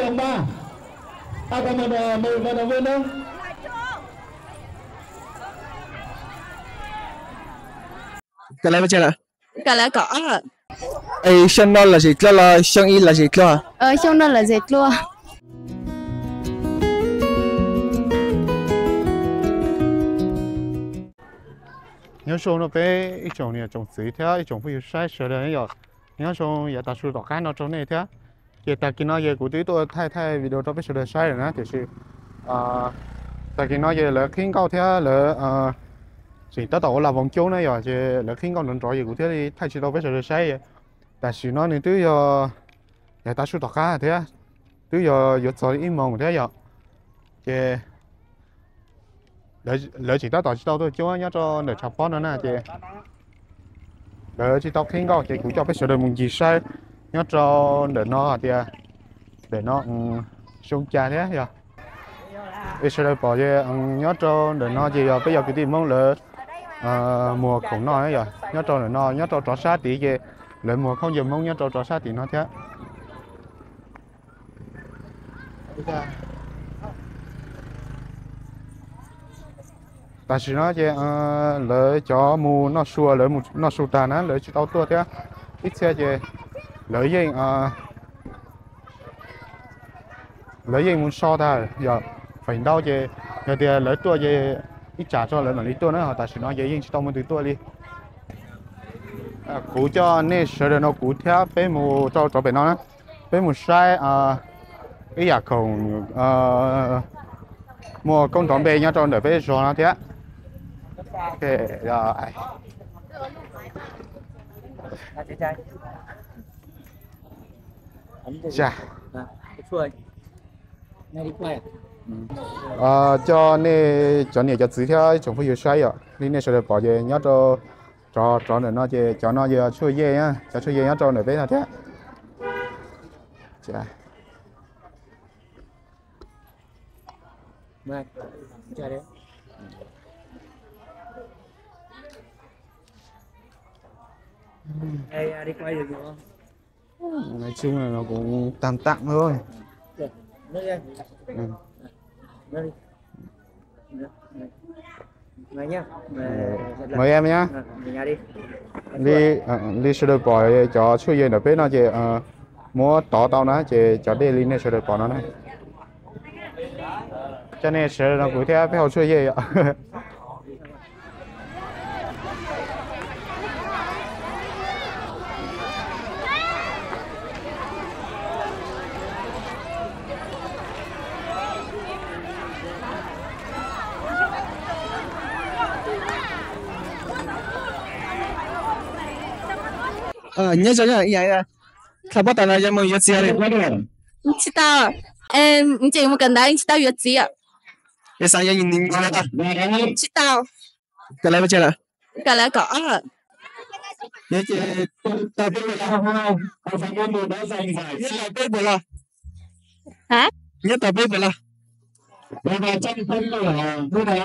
ông ba còn một vận động viên đâu cái này bao nhiêu ạ cái này có ấy xong nó là gì là xong y là gì cơ xong nó là gì luôn nhớ số nó bé ít chồng này chồng xí thế ít chồng phải sai sửa đấy rồi nhớ số giờ ta sửa đọc cái nó trong này thế giờ ta kia nó giờ cụ tí tôi thay video đó phải sửa được sai rồi nè thì ta kia nó giờ là khiến câu thế là chỉ tất cả là vòng chiếu này rồi giờ là khiến câu nó rõ giờ cụ thế thì thay chỉ đâu phải sửa được sai vậy tại vì nó nên từ giờ ta sửa đọc cái thế từ giờ giờ im mồm thế rồi giờ lỡ chỉ tao tao chỉ tao thôi chứ nhớ cho để chọc bón nữa nè chị lỡ chỉ tao khiến câu chị cũng cho biết sửa được một gì sai nhớ cho để nó xuống cha thế giờ bây giờ bỏ về nhớ cho để nó gì giờ bây giờ cái gì mong lỡ mùa khủng nó rồi nhớ cho để nó nhớ cho trò sát tí gì lỡ mùa không giờ mong nhớ cho trò sát tí nó thế tại vì nó chứ lỡ cho mù nó xua lỡ nó xua tàn á lỡ chỉ tao tua thế ít xe chứ lỡ gì muốn so ta giờ phải đau chứ giờ thì lỡ tua chứ ít trả cho lỡ mà lấy tua nữa tại vì nó dễ chỉ tao muốn từ tua đi cú cho nên sợ là nó cú theo bé mù cho bé nó bé mù sai cái nhà không mua công tròn bé nhá cho để bé rồi nó thế ok rồi chà cho nên cho chỉ theo chúng phải sai rồi nên sẽ được bỏ về nhớ cho để nó về cho nó về chui về nhá cho chui về nhá cho để bé là thế chà Vâng, chờ đấy. Đây, đi quay được không? Nói chung là nó cũng tạm tạm thôi. Đây. Đây. Mời nhá. Mời em nhá. Nhà đi. Đi sẽ được bỏ cho chui về ở bên nó chị mua tỏ tao nó chị cho đi lên sẽ được bỏ nó này. Cho nên sẽ nó cũng theo phải học chơi gì ạ nhớ cho nhá, vậy à. Sao bắt đầu là em muốn nhớ gì đấy? Chị tao em chỉ một cần đấy chị tao nhớ gì ạ Cái sao vậy nhìn chị tao cái này bao nhiêu ạ? cái này có Nhớ chị tao biết là không phải môn đồ đó dành giải nhất là biết rồi hả? Nhất là biết rồi bây giờ tranh phân là như thế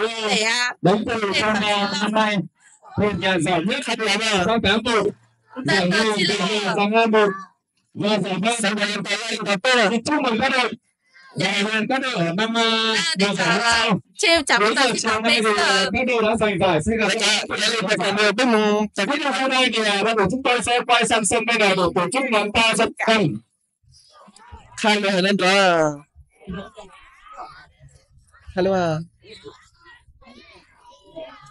đến từ năm nay thì nhà giải nhất khách là sao cả một giải nhì giành hai một và giải ba thì chúc mừng các đội giải vàng các đội ở năm đầu giải sau chim chấm bây giờ các đội đã giành giải xin gặp biết mùng tiếp theo sau đây thì ban tổ chúng tôi sẽ quay sang sân bên này để tổ chức nhóm ta rất căng khai rồi lên đó hello à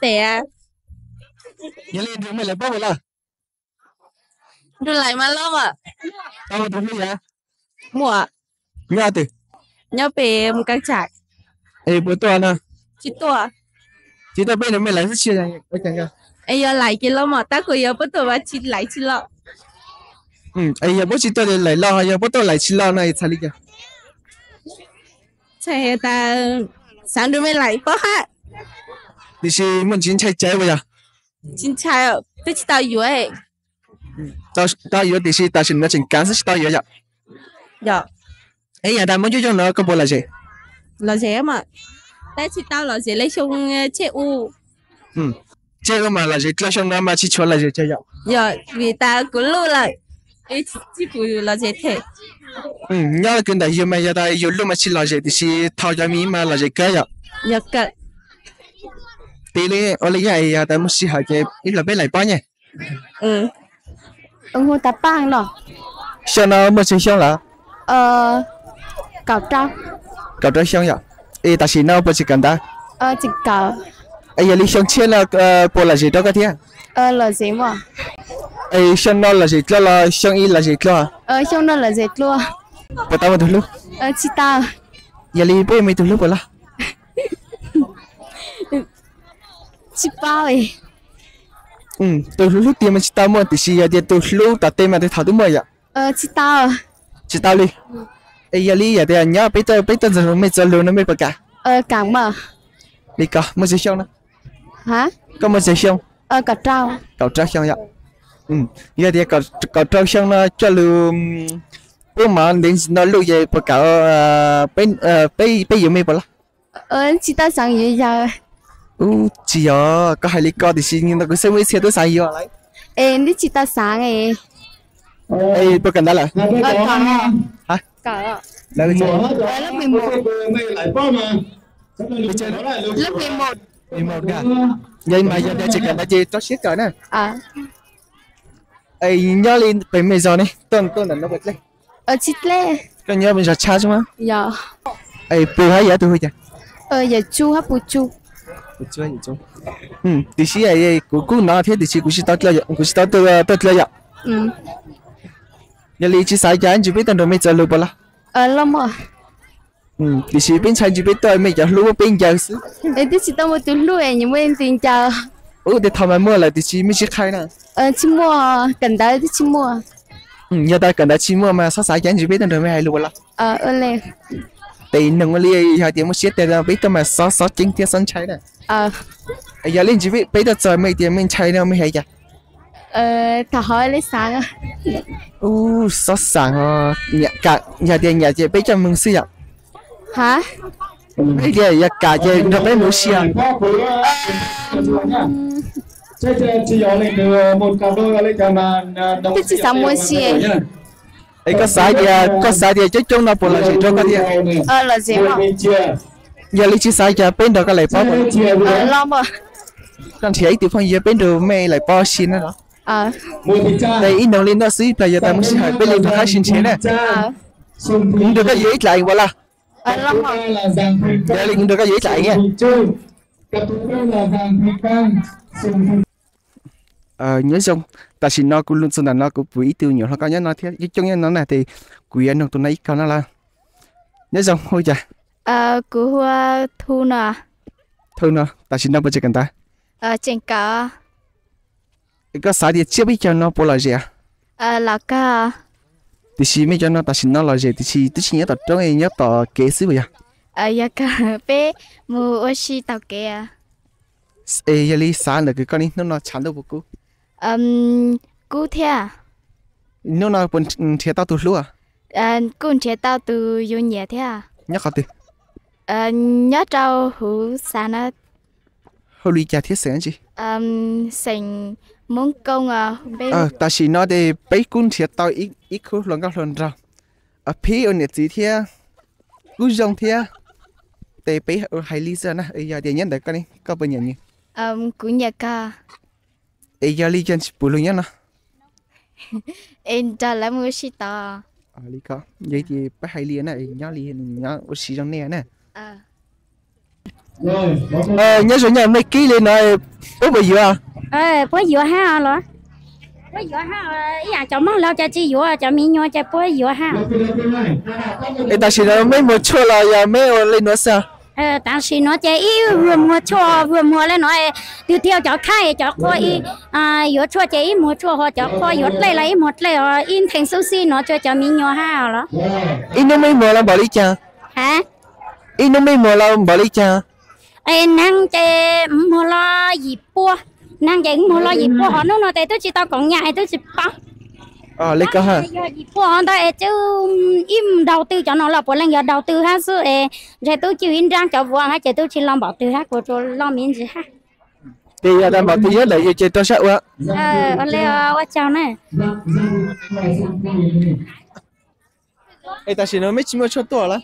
tè nhớ lên chúng mày là bao nhiêu rồi lại mà lâu à tao đúng không vậy mùa nhớ từ nhớ về một cái trại ê bữa tuần à chỉ tao bên này mày lại rất chia này ở chẳng cơ ê giờ lại cái lo mà ta cứ giờ bắt đầu mà chỉ lại chỉ lo ê giờ bữa chỉ tôi lại lo giờ bữa tôi lại chỉ lo này sao đi kìa chạy ta sáng đứa mới lại bao ha thì chỉ muốn chín chạy chạy vậy à chín chạy tôi chỉ tao yếu ấy tao yếu thì chỉ tao chỉ nói chuyện cán sẽ tao yếu vậy dạ ấy giờ tao muốn cho nó có bộ là gì mà tại chỉ tao là gì lấy chung chế u chế mà là gì cho xong nó mà chỉ cho là gì chơi vậy dạ vì ta cứ lưu lại 诶，这部老姐姐，nhớ là cái đại yêu mà giờ đây yêu lúc mà chỉ là gì thì chỉ thao cho mình mà là gì cái vậy有个，tí lý ở lý này giờ đây muốn xí hỏi cái ít là biết lại bao nhiêu 嗯，我打棒了， sao nó mới chơi xong là 搞招， cậu chơi xong vậy ý ta chỉ nó mới chỉ cần ta 这搞， ấy giờ lý xong chia là bộ là gì đó cái thế 老姐嘛， ấy xong nó là gì đó là xong ý là gì đó 兄弟老姐多， bộ tao mà thôi lúc 知道， giờ lý bố mày thôi lúc bộ là 七包诶， tôi lúc tiền mà chỉ tao mua thì chỉ giờ tôi lúc ta tên mà tôi thảo tôi mua vậy 知道， chỉ tao đi ấy giờ lý giờ đây nhớ bây giờ giờ mấy giờ luôn nó mới bật cả 讲嘛， đi cả mới chơi xong đó 哈， có mới chơi xong 搞招， cậu trao xong vậy giờ thì cậu trao xong nó cho lưu bố mà đến nó lưu về bữa cậu bây giờ mấy bữa là 知道上鱼呀， chỉ có hai lý co thì xin nó cứ xem mấy xe tôi xài vô lại 你知道上诶， ấy tôi cần đó là 搞， 搞là cái gì lớp 11， lại bao mà lớp 11， 11 cả vậy mà giờ chỉ cần là gì cho xiết cỡ nè ấy nhớ lên phải mấy giờ này tuần là nó bật lên 知咧， có nhớ bây giờ cha chứ mà 有， ấy bữa hay giờ tôi hồi giờ 有猪还不猪， chú hay chú thì xí ấy cũng nói thế thì xí cũng xí tao chơi cũng xí tao chơi vậy giờ lý chỉ sai anh chỉ biết tao mấy giờ luôn bao la 那么， thì xí bên sai chỉ biết tôi mấy giờ luôn bên giờ xí 你知道我都录诶，你们听着， để thằng mày mua lại thì xí mới xí khai nè 期末跟到期末， giờ ta cần đã chỉ mua mà sao sai anh chỉ biết tao mấy hay luôn bao la 嘞， thì nông lý hai tiếng một xí tao biết tao mà sao chính tiếng sân cháy nè giờ lên chỉ biết biết tao chơi mấy tiếng mình cháy nó mới hay vậy 他好咧上啊， sao sáng nhà cả nhà tiền nhà chị biết cho mình xí vậy 哈， bây giờ nhà cả chị nó mới muốn xí à chỉ có lên được một cặp đôi lên cả mà这是什么戏？ ấy có sai thì chứ chúng nó bỏ lại chỉ cho cái gì 老姐嘛， giờ lý chỉ sai cho bên đó cái lại bao 那么， con thấy từ phong giờ bên đó mẹ lại bao xin đó đây in đồng lên đó xí bây giờ ta muốn hỏi bên lên hai xin chế này cũng được cái gì lại quá là 那么， giờ lên được cái gì lại nghe nhớ xong ta xin nó cũng luôn xong là nó cũng quý tiêu nhiều nó có nhớ nó thế chứ trong nó này thì quý anh tụi nó ít con nó là nhớ xong thôi chà cú thu nè, thôi nó ta xin nó bây giờ cần ta trên cả, có sao thì chưa biết cho nó bỏ lại gì à là cả, thì xí mấy cho nó ta xin nó là gì thì xí tôi xin nhớ tập trong này nhớ tập kế xí bây giờ ya cả bé mua ô xí tàu kia, giờ đi sáng là cái con đi nó chán đâu bố cú thea, nó buồn thiệt tao tụt lúa cún chế tàu từ vô nhẹ thea, nhớ khó từ nhớ trâu hủ sa nó, hồi đi trả thiết sướng gì thành món công bé, ta chỉ nói để bé cũng thiệt tao ít khu lần các lần rồi phía ở nhiệt gì thiệt cứ dòng thiệt để bé ở hai lý giờ nè giờ để nhận được cái này có bao nhiêu nhỉ cũng nhẹ cả, giờ lý chân bù luôn nhá nè em cho lại mua xí tàu, lý có vậy thì bé hai lý này nhớ lý nhớ ở xí trong này nè nhớ số nhà mấy ký lên rồi bố bây giờ bố dừa ha rồi bố dừa ha ý là cho món lâu cho chị dừa cho mình nhau cho bố dừa ha ta chỉ là mấy một chỗ là giờ mấy lên nữa sao ta chỉ nói cho ý vừa mua lên nói tiêu tiêu cho khai cho coi ý dừa chua cho ý mua chua họ cho coi dừa lấy một lấy in thành số xí nó cho mình nhau ha rồi in nó mấy mua là bỏ đi cha hả in nó mấy mua là bỏ đi cha năng chơi mua lo gì bua năng chơi mua lo gì bua họ nó tại tôi chỉ tao còn nhà tôi chỉ bao lấy cơ ha gì bua họ tại chứ im đầu tư cho nó là bộ lần giờ đầu tư ha số rồi tôi chịu in rang cho vua hay tôi chỉ làm bảo tư ha của tôi lo miếng gì ha thì đã bảo tí để cho chơi cho sợ quá anh leo ở chào này ấy ta chỉ nói mấy chim cho tuổi là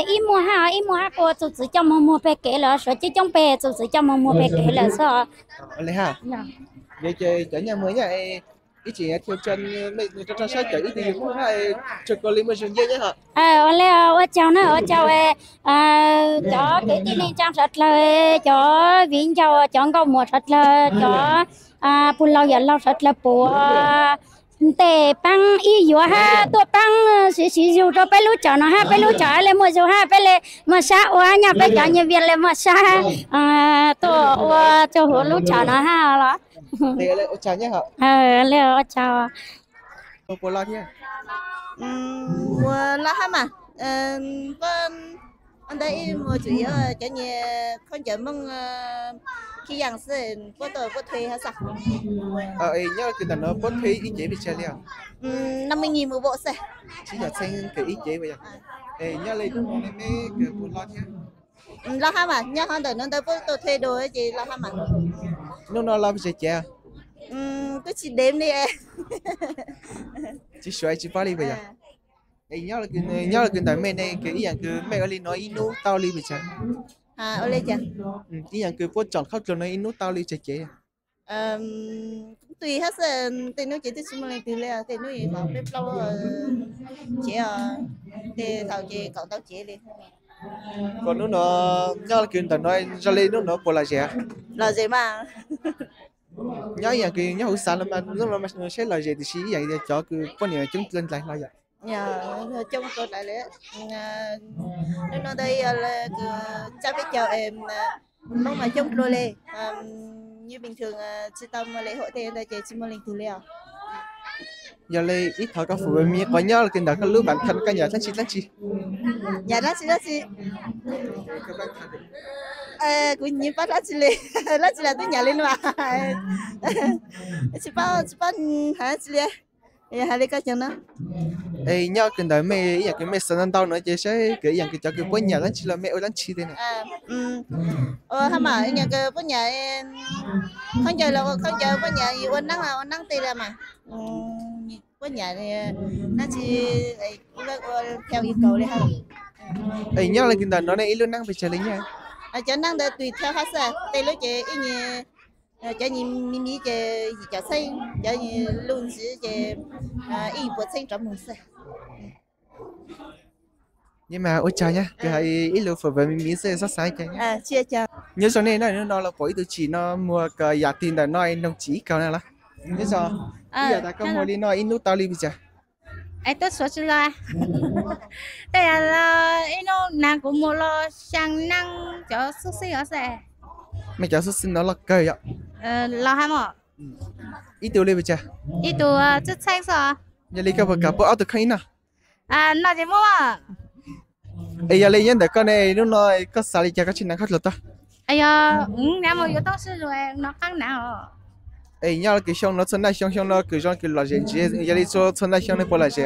ít mua ha cô tụi chỉ cho mua bé kể là sợ chứ trong bé tụi chỉ cho mua bé kể là sợ lấy ha để chơi cả nhà mới nhà ít chỉ theo chân mấy cho sách cái ít thì cũng hay cho con linh mới dừng nhé hả anh leo ở chào này ở chào cho cái tin này trang rất là cho viên cho chọn câu một rất là cho bù lâu giờ lâu rất là bù để băng y dùa ha tôi băng xí dùa cho bé lú chọn nó ha bé lú chọn lên mua dùa ha bé lên mua sa oa nhà bé chọn nhà việt lên mua sa tôi cho hồ lú chọn nó ha đó để lại chào nhé hả leo chào cô lo thế mùa lo hả mà vâng anh đây mùa chủ yếu là cái nhà con chợ mong khi rằng sẽ có tờ có thuê hay sao nhớ cái nó có thuê ít chế bị chơi liền 50.000 một bộ xe chỉ là xem cái ít chế bây giờ nhớ lấy nó mấy cái cô lo thế lo hả mà nhớ hơn đời nó tới có tờ thuê đồ ấy chị lo hả mà nó lo bị chế cứ chỉ đếm đi em chỉ xoay chỉ phá đi bây giờ nhớ là cái tại mẹ này cái ý rằng cái mẹ ở đây nói inu tao đi bây giờ ở đây chả ý rằng cái bố chọn khóc cho nó inu tao đi chế tùy hết rồi tên nó chỉ tới xung quanh từ là tên nó gì mà bếp lâu chị thì thằng chị cậu tao chị đi còn nó nhớ là cái tại nói ra lên nó bỏ là gì mà nhớ rằng cái nhớ hồi sáng là mà sẽ là gì thì chỉ vậy để cho cái con nhà chúng lên lại là vậy trong tôi lại lẽ nó đây là cha biết chào em mong mà trong rồi lê như bình thường chị tâm lễ hội thì đây chị mua linh từ leo giờ lấy ít thở các phụ huynh mi có nhớ là cái đó các lứa bản thân các nhà tháng chi nhà đó chị cũng nhìn bắt lá chị là tôi nhà lên mà chị bắt hả chị lên hả đi coi chừng đó nhớ cái đó mẹ ý cái mẹ sẵn tao nói chị sẽ cái dạng cái cho cái bún nhà lắm chỉ là mẹ ở lắm chi thế này hả mà nhà cái bún nhà không chờ là không chờ bún nhà gì quên nắng tì ra mà bún nhà này nó chỉ theo yêu cầu đi ha nhớ là cái đó nó này ít luôn năng phải chờ lấy nha cho năng để tùy theo hết sao tây lúc chị ý như cho nhìn mi chị cho xây cho nhìn luôn chỉ chị ý bớt xây trong một xe nhưng mà ôi trời nhá cái hay ít lúc phải về mi sẽ sát sai cái chia cho nhớ sau này nó là bởi từ chỉ nó mua cái giá tiền để nói đồng chí cao này là nhớ sao bây giờ ta có mua đi nói ít nút tao đi bây giờ ai tốt số chứ là đây là nó nàng cũng mua lo sang năng cho xuất sinh ở xe mày cho xuất sinh nó là cây ạ lo hả mỏ ít tiêu đi bây giờ ít tu chút xanh sao giờ lấy cái bậc cả bộ áo từ khi nào nó chỉ mua à giờ lấy nhân để con này nó nói có sao đi cho các chị năng khác lượt ta nhà mà yếu tố sư rồi nó căng nào nhớ cái xong nó xuân này xong nó cứ cho cái lò rèn chỉ giờ đi cho xuân này xong nó bỏ lại gì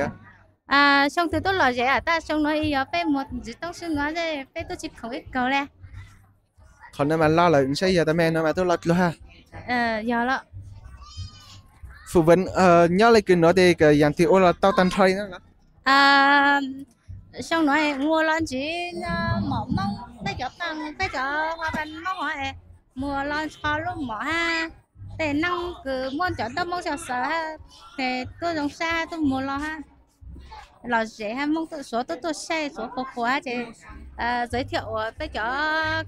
xong từ tôi lò rẻ à ta xong nó ý phải một chỉ tông sư nó đây phải tôi chỉ không ít cầu nè còn nếu mà lo là sẽ giờ ta mẹ nó mà tôi lo ha giờ đó phụ vấn nhớ lại cái nó thì cái dạng thì ô là tao tan thay nữa xong nói mua lon chỉ mỏ mông phải cho hoa văn mông hỏi mua lon cho luôn mỏ ha để năng cứ muốn cho tôi mong cho sợ ha để tôi giống xa tôi mua lo ha lò rẻ ha mong tự số tôi xe số phố phố ha chị giới thiệu với cho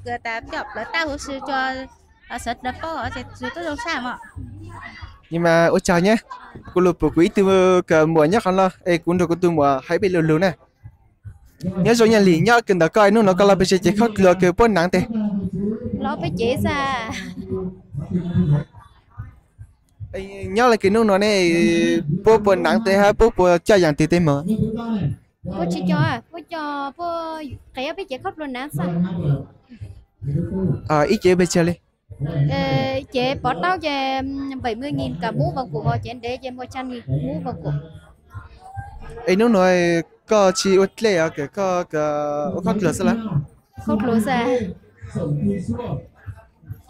người ta chọn lấy tao hồ sơ cho sợ đập bao ở chị tôi giống xa mà nhưng mà ôi chào nhé cô lục của quý từ cái mùa nhắc con lo cũng được cô từ mùa hãy bị lừa nè nhớ rồi nhà lì nhớ cần đã coi nó có là bây giờ chỉ khóc lừa cái bốn nắng thế lo phải chế ra nhớ là cái nó này bố nắng thế ha bố cho dạng tiền mà bố chỉ cho bố cái bây giờ khóc luôn nắng sao ít chế bây giờ đi chế bỏ tao về 70.000 cả mũ và cụ họ chén để về 100.000 mũ và cụ nó nói có chi ớt lệ à cái có khóc lửa sao khóc lửa ra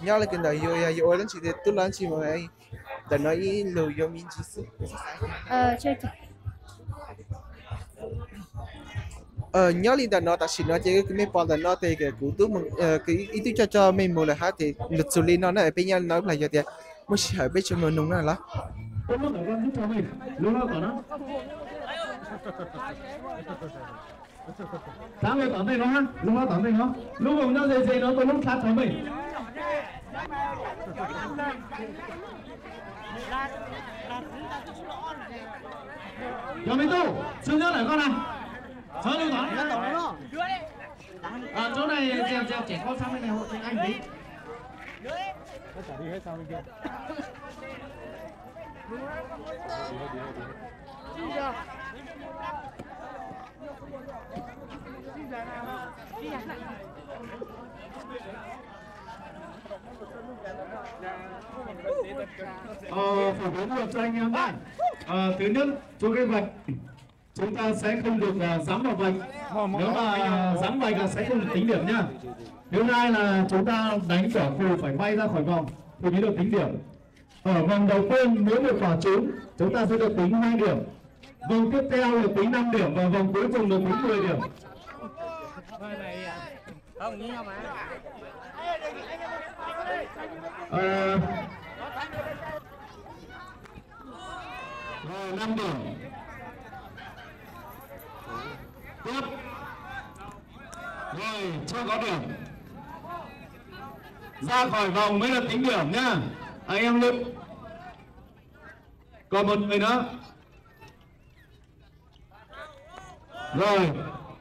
nhau là cái đời yêu lên chỉ để tôi lên chỉ mà để nói lưu yêu mình chỉ sự chơi nhau lên để nó ta chỉ nói cái mấy bọn để nó thì cái cụ tôi mình cái ý tôi cho mình một là hát thì lịch sử lên nó này bây giờ nó là giờ thì mới hỏi bây giờ mình nung nó là sáng ngày tận đây nó ha lúc nó tận đây nó lúc cùng nhau dây nó tôi lúc sát cho mình cho mình tu xuống nhớ lại con này sao lưu tận chỗ này trẻ con sang bên này hộ cho anh tí phổ biến luật cho anh em bạn. Thứ nhất, cho cái vạch chúng ta sẽ không được dám vào vạch, nếu mà dám vạch là sẽ không được tính điểm nhá. Thứ hai là chúng ta đánh quả phù phải bay ra khỏi vòng thì mới được tính điểm. Ở vòng đầu tiên nếu một quả trúng chúng ta sẽ được tính 2 điểm, vòng tiếp theo được tính 5 điểm và vòng cuối cùng được tính 10 điểm. Rồi 5 điểm. Tiếp. Rồi chưa có điểm. Ra khỏi vòng mới là tính điểm nhá. Anh em lực. Còn một người nữa. Rồi,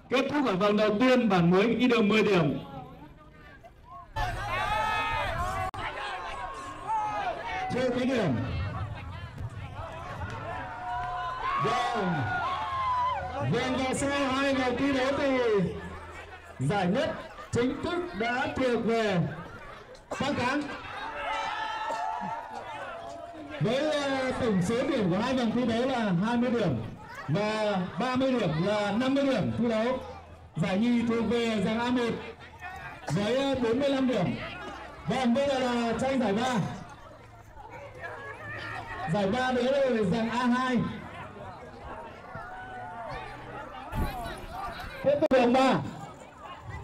kết thúc ở vòng đầu tiên bản mới ghi được 10 điểm. Chưa tính điểm. Vâng, và sau 2 vòng thi đấu thì giải nhất chính thức đã thuộc về Bắc Cán. Với tổng số điểm của 2 vòng thi đấu là 20 điểm và 30 điểm là 50 điểm thi đấu. Giải nhì thuộc về giàng A1 với 45 điểm. Vâng, bây giờ là tranh giải ba. Giải ba đấy là giàng A2. Tiếp tục vòng 3.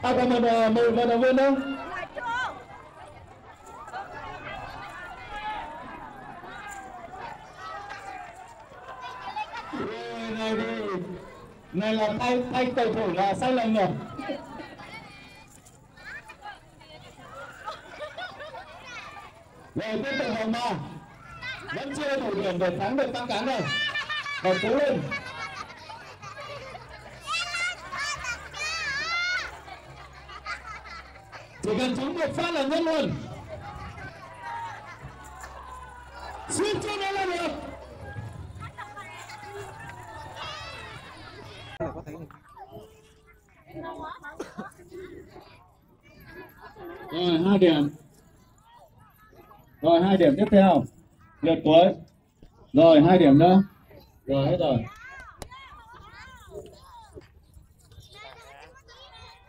Còn một vận động viên đâu? Này là tay cầu thủ là sai lầm rồi. Rồi tiếp tục vòng 3. Vẫn chưa đủ điểm để thắng được Bắc Cán rồi. Và cố lên. Chỉ cần trúng một phát là nhất luôn. Suýt cho nó là được. Rồi 2 điểm. Rồi 2 điểm tiếp theo. Lượt cuối. Rồi 2 điểm nữa. Rồi hết rồi.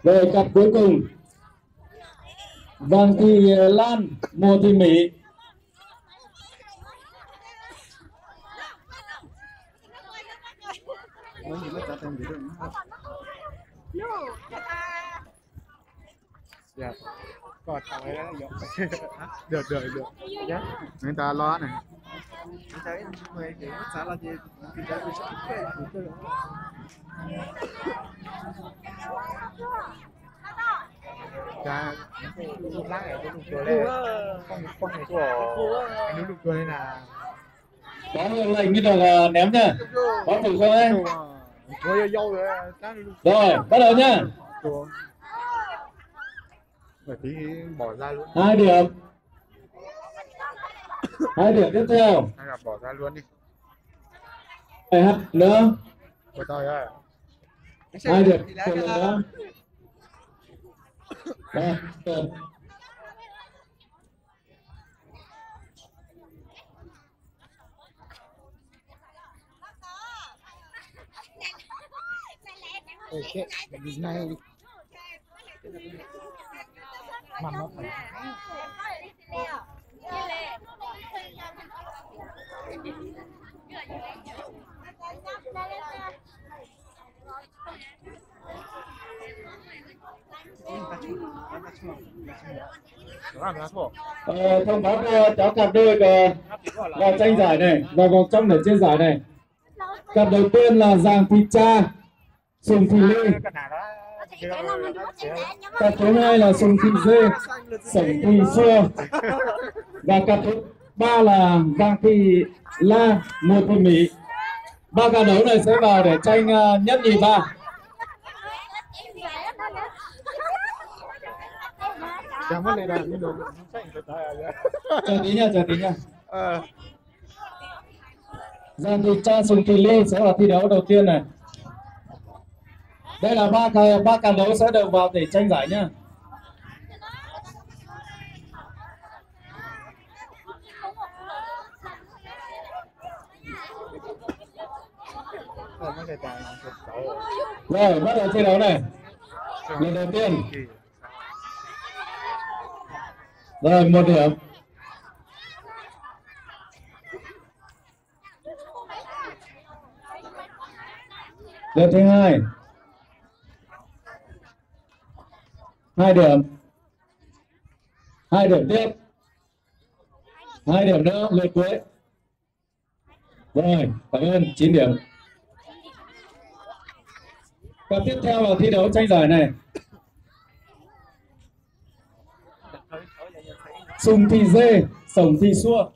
Rồi cặp cuối cùng. Vàng Thị Lan, Mùa Thị Mỹ. Còn thằng ấy đó được người ta lo này thấy người cái giá là gì cái giá cha lúc lát này lục cười lên không này của anh lục cười là Có lệnh như được ném nha. Có thử không em? rồi Rồi bắt đầu nhá. bởi tí bỏ ra luôn. 2 điểm. 2 điểm tiếp theo. Hay là bỏ ra luôn đi. 2 nữa. Của tôi ơi. 2 điểm một lần nữa. Rồi, được. Okay, này Thông báo cho cháu cặp đôi vào tranh giải này, vào vòng trong để trên giải này. Cặp đầu tiên là Giàng Thị Cha, Sùng Thị Lê. Cặp thứ hai là Sùng Thị Dê, Sổng Thị Xua. Và cặp thứ ba là Giàng Thị La, Mùa Thị Mỹ. Ba cặp đấu này sẽ vào để tranh nhất nhì ba. Chờ tí nha, chờ tí nha. Giàng Thị Cha, Sùng Thị Lê sẽ vào thi đấu đầu tiên này. Đây là ba cặp đấu sẽ được vào để tranh giải nhá. Rồi, bắt đầu thi đấu này. Lần đầu tiên. Rồi, 1 điểm. Lần thứ hai. 2 điểm. 2 điểm tiếp. 2 điểm nữa, lượt cuối. Rồi, cảm ơn, 9 điểm. Và tiếp theo vào thi đấu tranh giải này. Sùng Thị Dê, Sổng Thị Xua.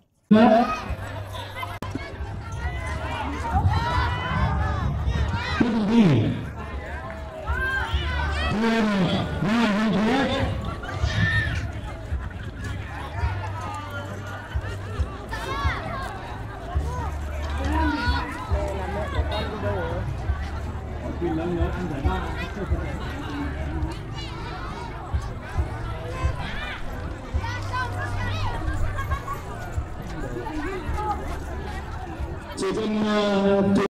Chỉ cần